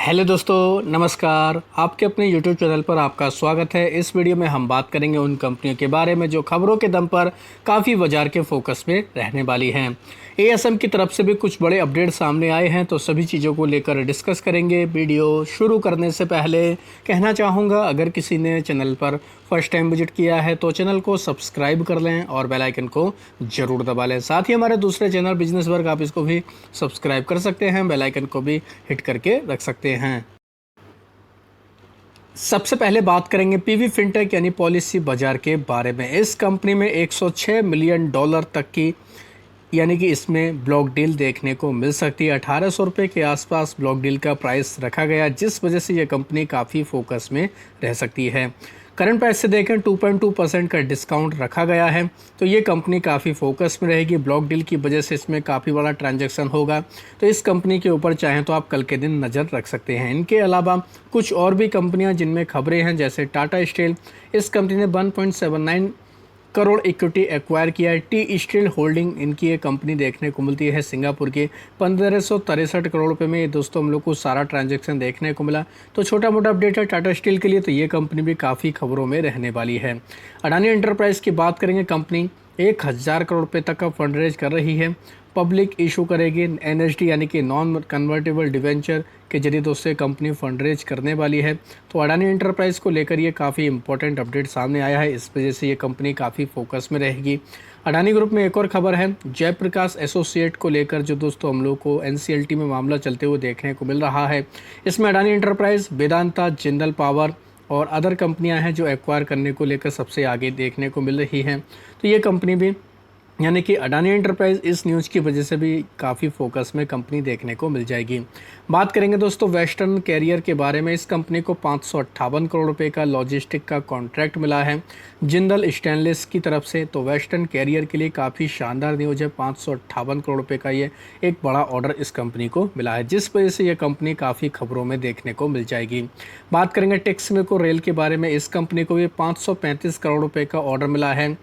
Hello दोस्तों, नमस्कार। आपके अपने YouTube चैनल पर आपका स्वागत है। इस वीडियो में हम बात करेंगे उन कंपनियों के बारे में जो खबरों के दम पर काफ़ी बाजार के फोकस में रहने वाली हैं। एएसएम की तरफ से भी कुछ बड़े अपडेट सामने आए हैं, तो सभी चीज़ों को लेकर डिस्कस करेंगे। वीडियो शुरू करने से पहले कहना चाहूँगा, अगर किसी ने चैनल पर फर्स्ट टाइम विजिट किया है तो चैनल को सब्सक्राइब कर लें और बेल आइकन को ज़रूर दबा लें। साथ ही हमारे दूसरे चैनल बिजनेस वर्ग, आप इसको भी सब्सक्राइब कर सकते हैं, बेल आइकन को भी हिट करके रख सकते हैं। सबसे पहले बात करेंगे पीवी फिनटेक यानी पॉलिसी बाजार के बारे में। इस कंपनी में 106 मिलियन डॉलर तक की यानी कि इसमें ब्लॉक डील देखने को मिल सकती है। 1800 रुपये के आसपास ब्लॉक डील का प्राइस रखा गया, जिस वजह से यह कंपनी काफ़ी फोकस में रह सकती है। करंट प्राइस से देखें 2.2% का डिस्काउंट रखा गया है, तो ये कंपनी काफ़ी फोकस में रहेगी। ब्लॉक डील की वजह से इसमें काफ़ी बड़ा ट्रांजैक्शन होगा, तो इस कंपनी के ऊपर चाहें तो आप कल के दिन नज़र रख सकते हैं। इनके अलावा कुछ और भी कंपनियां जिनमें खबरें हैं, जैसे टाटा स्टील। इस कंपनी ने 1.79 करोड़ इक्विटी एक्वायर किया है। टी स्टील होल्डिंग इनकी एक कंपनी देखने को मिलती है सिंगापुर की। 1563 करोड़ रुपए में ये दोस्तों हम लोग को सारा ट्रांजैक्शन देखने को मिला। तो छोटा मोटा अपडेट है टाटा स्टील के लिए, तो ये कंपनी भी काफ़ी खबरों में रहने वाली है। अडानी एंटरप्राइज की बात करेंगे, कंपनी 1000 करोड़ रुपये तक का फंड रेज कर रही है। पब्लिक इशू करेगी एनएसडी यानी कि नॉन कन्वर्टेबल डिवेंचर के जरिए दोस्तों कंपनी फंड रेज करने वाली है। तो अडानी एंटरप्राइज को लेकर ये काफ़ी इंपॉर्टेंट अपडेट सामने आया है, इस वजह से ये कंपनी काफ़ी फोकस में रहेगी। अडानी ग्रुप में एक और खबर है जयप्रकाश एसोसिएट को लेकर, जो दोस्तों हम लोग को एनसीएलटी में मामला चलते हुए देखने को मिल रहा है। इसमें अडानी एंटरप्राइज, वेदांता, जिंदल पावर और अदर कंपनियां हैं जो एक्वायर करने को लेकर सबसे आगे देखने को मिल रही हैं। तो ये कंपनी भी यानी कि अडानी एंटरप्राइज इस न्यूज़ की वजह से भी काफ़ी फोकस में कंपनी देखने को मिल जाएगी। बात करेंगे दोस्तों वेस्टर्न कैरियर के बारे में। इस कंपनी को 558 करोड़ रुपए का लॉजिस्टिक का कॉन्ट्रैक्ट मिला है जिंदल स्टेनलेस की तरफ से। तो वेस्टर्न कैरियर के लिए काफ़ी शानदार न्यूज़ है। 558 करोड़ रुपये का ये एक बड़ा ऑर्डर इस कंपनी को मिला है, जिस वजह से ये कंपनी काफ़ी खबरों में देखने को मिल जाएगी। बात करेंगे टेक्समेको रेल के बारे में। इस कंपनी को भी 535 करोड़ रुपये का ऑर्डर मिला है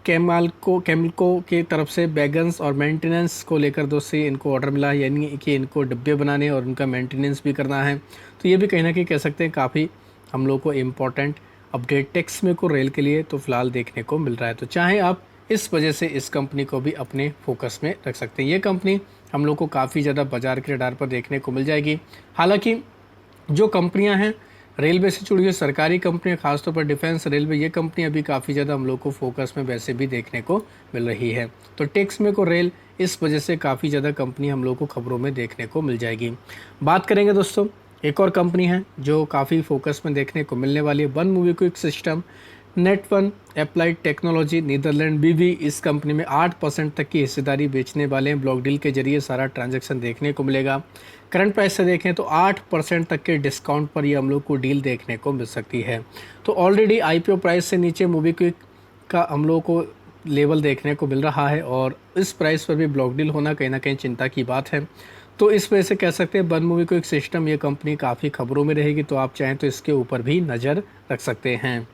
केमल्को की तरफ से। बैगन्स और मेंटेनेंस को लेकर दोस्तों इनको ऑर्डर मिला है, यानी कि इनको डिब्बे बनाने और उनका मेंटेनेंस भी करना है। तो ये भी कहीं ना कहीं कह सकते हैं काफ़ी हम लोग को इम्पोर्टेंट अपडेट टेक्समेको रेल के लिए तो फिलहाल देखने को मिल रहा है। तो चाहे आप इस वजह से इस कंपनी को भी अपने फोकस में रख सकते हैं। ये कंपनी हम लोग को काफ़ी ज़्यादा बाजार के रडार पर देखने को मिल जाएगी। हालाँकि जो कंपनियाँ हैं रेलवे से जुड़ी हुई सरकारी कंपनियां, खासतौर पर डिफेंस रेलवे, ये कंपनी अभी काफ़ी ज़्यादा हम लोग को फोकस में वैसे भी देखने को मिल रही है। तो टेक्समेको रेल इस वजह से काफ़ी ज़्यादा कंपनी हम लोग को खबरों में देखने को मिल जाएगी। बात करेंगे दोस्तों एक और कंपनी है जो काफ़ी फोकस में देखने को मिलने वाली है, वन मूवी क्विक सिस्टम। नेट1 एप्लाइड टेक्नोलॉजी नीदरलैंड बीवी इस कंपनी में 8% तक की हिस्सेदारी बेचने वाले हैं। ब्लॉक डील के जरिए सारा ट्रांजैक्शन देखने को मिलेगा। करंट प्राइस से देखें तो 8% तक के डिस्काउंट पर ये हम लोग को डील देखने को मिल सकती है। तो ऑलरेडी आईपीओ प्राइस से नीचे मूवी क्विक का हम लोग को लेवल देखने को मिल रहा है, और इस प्राइस पर भी ब्लॉक डील होना कहीं ना कहीं चिंता की बात है। तो इस वजह से कह सकते हैं वन मूवी क्विक सिस्टम ये कंपनी काफ़ी खबरों में रहेगी, तो आप चाहें तो इसके ऊपर भी नज़र रख सकते हैं।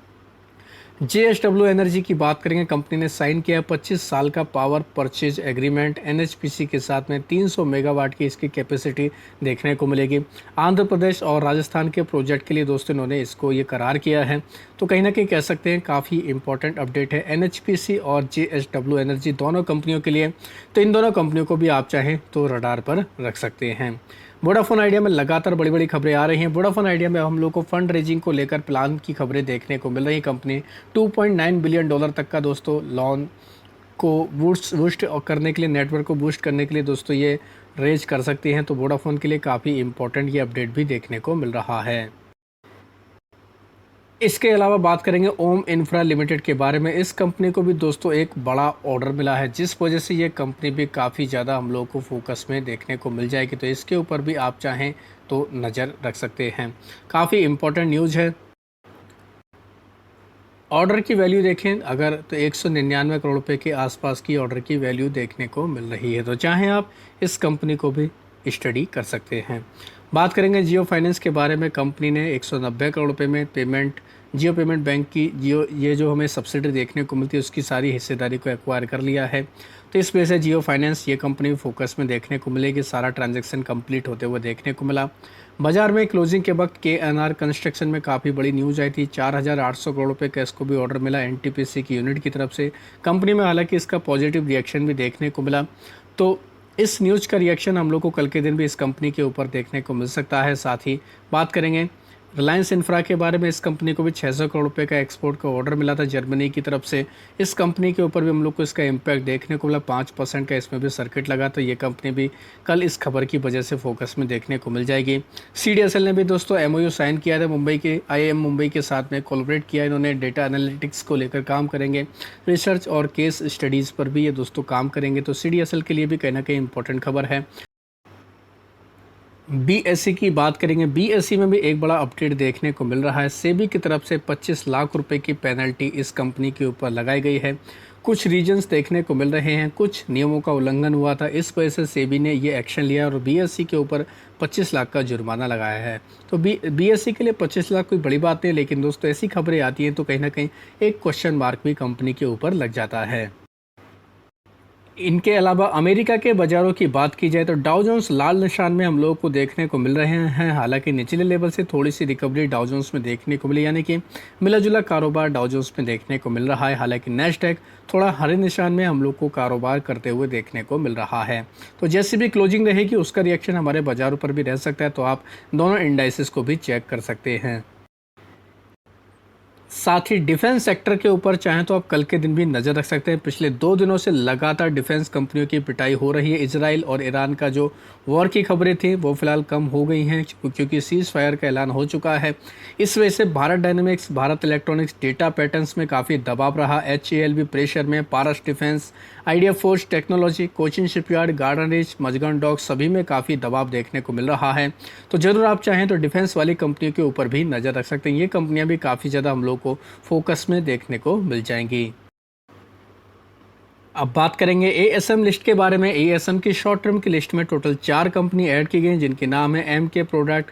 जेएसडब्ल्यू एनर्जी की बात करेंगे, कंपनी ने साइन किया 25 साल का पावर परचेज एग्रीमेंट एनएचपीसी के साथ में। 300 मेगावाट की इसकी कैपेसिटी देखने को मिलेगी। आंध्र प्रदेश और राजस्थान के प्रोजेक्ट के लिए दोस्तों इन्होंने इसको ये करार किया है। तो कहीं ना कहीं कह सकते हैं काफ़ी इंपॉर्टेंट अपडेट है एनएचपीसी और जेएसडब्ल्यू एनर्जी दोनों कंपनियों के लिए। तो इन दोनों कंपनियों को भी आप चाहें तो रडार पर रख सकते हैं। वोडाफोन आइडिया में लगातार बड़ी बड़ी खबरें आ रही हैं। वोडाफोन आइडिया में हम लोग को फंड रेजिंग को लेकर प्लान की खबरें देखने को मिल रही। कंपनी 2.9 बिलियन डॉलर तक का दोस्तों लोन को बूस्ट करने के लिए, नेटवर्क को बूस्ट करने के लिए दोस्तों ये रेज कर सकती हैं। तो वोडाफोन के लिए काफ़ी इंपॉर्टेंट ये अपडेट भी देखने को मिल रहा है। इसके अलावा बात करेंगे ओम इंफ्रा लिमिटेड के बारे में। इस कंपनी को भी दोस्तों एक बड़ा ऑर्डर मिला है, जिस वजह से ये कंपनी भी काफ़ी ज़्यादा हम लोग को फोकस में देखने को मिल जाएगी। तो इसके ऊपर भी आप चाहें तो नज़र रख सकते हैं। काफ़ी इम्पोर्टेंट न्यूज़ है। ऑर्डर की वैल्यू देखें अगर तो 199 करोड़ रुपए के आसपास की ऑर्डर की वैल्यू देखने को मिल रही है। तो चाहें आप इस कंपनी को भी स्टडी कर सकते हैं। बात करेंगे जियो फाइनेंस के बारे में। कंपनी ने 190 करोड़ रुपए में पेमेंट जियो पेमेंट बैंक की जियो ये जो हमें सब्सिडी देखने को मिलती है उसकी सारी हिस्सेदारी को एक्वायर कर लिया है। तो इस वजह से जियो फाइनेंस ये कंपनी फोकस में देखने को मिलेगी। सारा ट्रांजैक्शन कंप्लीट होते हुए देखने को मिला। बाजार में क्लोजिंग के वक्त KNR कंस्ट्रक्शन में काफ़ी बड़ी न्यूज़ आई थी। 4,800 करोड़ रुपए का इसको भी ऑर्डर मिला NTPC की यूनिट की तरफ से। कंपनी में हालांकि इसका पॉजिटिव रिएक्शन भी देखने को मिला। तो इस न्यूज़ का रिएक्शन हम लोग को कल के दिन भी इस कंपनी के ऊपर देखने को मिल सकता है। साथ ही बात करेंगे रिलायंस इंफ्रा के बारे में। इस कंपनी को भी 600 करोड़ रुपए का एक्सपोर्ट का ऑर्डर मिला था जर्मनी की तरफ से। इस कंपनी के ऊपर भी हम लोग को इसका इम्पैक्ट देखने को मिला। 5% का इसमें भी सर्किट लगा। तो ये कंपनी भी कल इस खबर की वजह से फोकस में देखने को मिल जाएगी। CDSL ने भी दोस्तों MOU साइन किया था मुंबई के IIM मुंबई के साथ में कोलैबोरेट किया। इन्होंने डेटा एनालिटिक्स को लेकर काम करेंगे, रिसर्च और केस स्टडीज़ पर भी ये दोस्तों काम करेंगे। तो CDSL के लिए भी कहीं ना कहीं इंपॉर्टेंट खबर है। BSE की बात करेंगे। BSE में भी एक बड़ा अपडेट देखने को मिल रहा है। सेबी की तरफ से 25 लाख रुपए की पेनल्टी इस कंपनी के ऊपर लगाई गई है। कुछ रीजंस देखने को मिल रहे हैं, कुछ नियमों का उल्लंघन हुआ था, इस वजह से सेबी ने ये एक्शन लिया और BSE के ऊपर 25 लाख का जुर्माना लगाया है। तो BSE के लिए 25 लाख कोई बड़ी बात नहीं, लेकिन दोस्तों ऐसी खबरें आती हैं तो कहीं ना कहीं एक क्वेश्चन मार्क भी कंपनी के ऊपर लग जाता है। इनके अलावा अमेरिका के बाज़ारों की बात की जाए तो डाउ जोन्स लाल निशान में हम लोगों को देखने को मिल रहे हैं। हालांकि निचले लेवल से थोड़ी सी रिकवरी डाउ जोन्स में देखने को मिली, यानी कि मिला जुला कारोबार डाउ जोन्स में देखने को मिल रहा है। हालांकि नैस्डैक थोड़ा हरे निशान में हम लोग को कारोबार करते हुए देखने को मिल रहा है। तो जैसे भी क्लोजिंग रहेगी उसका रिएक्शन हमारे बाज़ारों पर भी रह सकता है। तो आप दोनों इंडाइसिस को भी चेक कर सकते हैं। साथ ही डिफेंस सेक्टर के ऊपर चाहें तो आप कल के दिन भी नज़र रख सकते हैं। पिछले 2 दिनों से लगातार डिफेंस कंपनियों की पिटाई हो रही है। इजराइल और ईरान का जो वॉर की खबरें थी वो फिलहाल कम हो गई हैं क्योंकि सीज़ फायर का ऐलान हो चुका है। इस वजह से Bharat Dynamics, Bharat Electronics, Data Patterns में काफ़ी दबाव रहा। HAL भी प्रेशर में, Paras Defence, Ideaforge Technology, Cochin Shipyard, Garden Reach, Mazagon Dock सभी में काफ़ी दबाव देखने को मिल रहा है। तो ज़रूर आप चाहें तो डिफेंस वाली कंपनियों के ऊपर भी नज़र रख सकते हैं। ये कंपनियां भी काफ़ी ज़्यादा हम लोग को फोकस में देखने को मिल जाएंगी। अब बात करेंगे ASM लिस्ट के बारे में। ASM की शॉर्ट टर्म की लिस्ट में टोटल 4 कंपनी ऐड की गई जिनके नाम है MK product,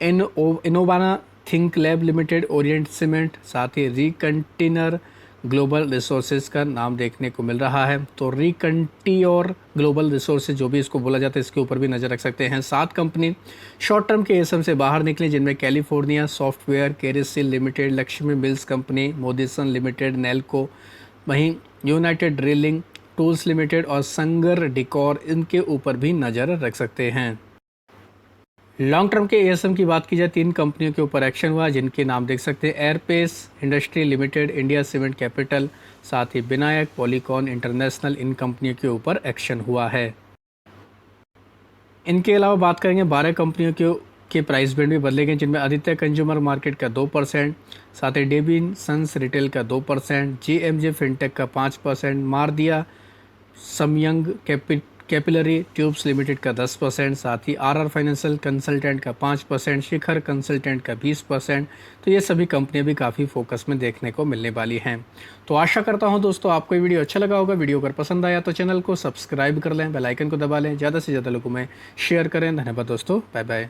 Innovana, Think Lab Limited, Orient Cement, साथ ही रिकंटेनर ग्लोबल रिसोर्सेज का नाम देखने को मिल रहा है। तो रिकंटी और ग्लोबल रिसोर्सेज जो भी इसको बोला जाता है इसके ऊपर भी नज़र रख सकते हैं। 7 कंपनी शॉर्ट टर्म के ASM से बाहर निकली जिनमें कैलिफोर्निया सॉफ्टवेयर, केरिसिल Limited, Lakshmi Mills company, Modison Limited, Nelco, वहीं यूनाइटेड ड्रिलिंग टूल्स लिमिटेड और संगर डिकोर, इनके ऊपर भी नज़र रख सकते हैं। लॉन्ग टर्म के ASM की बात की जाए 3 कंपनियों के ऊपर एक्शन हुआ जिनके नाम देख सकते हैं। Aerpace Industry Limited, India Cement Capital, साथ ही विनायक, पॉलीकॉन इंटरनेशनल, इन कंपनियों के ऊपर एक्शन हुआ है। इनके अलावा बात करेंगे 12 कंपनियों के प्राइस बैंड भी बदले गए जिनमें आदित्य कंज्यूमर मार्केट का 2%, साथ ही डेबिन सन्स रिटेल का 2%, JMJ फिनटेक का 5%, मारदिया समयंग कैपिलरी ट्यूब्स लिमिटेड का 10%, साथ ही RR फाइनेंशियल कंसल्टेंट का 5%, शिखर कंसल्टेंट का 20%। तो ये सभी कंपनियां भी काफ़ी फोकस में देखने को मिलने वाली हैं। तो आशा करता हूं दोस्तों आपको ये वीडियो अच्छा लगा होगा। वीडियो अगर पसंद आया तो चैनल को सब्सक्राइब कर लें, बेल आइकन को दबा लें, ज़्यादा से ज़्यादा लोगों में शेयर करें। धन्यवाद दोस्तों, बाय बाय।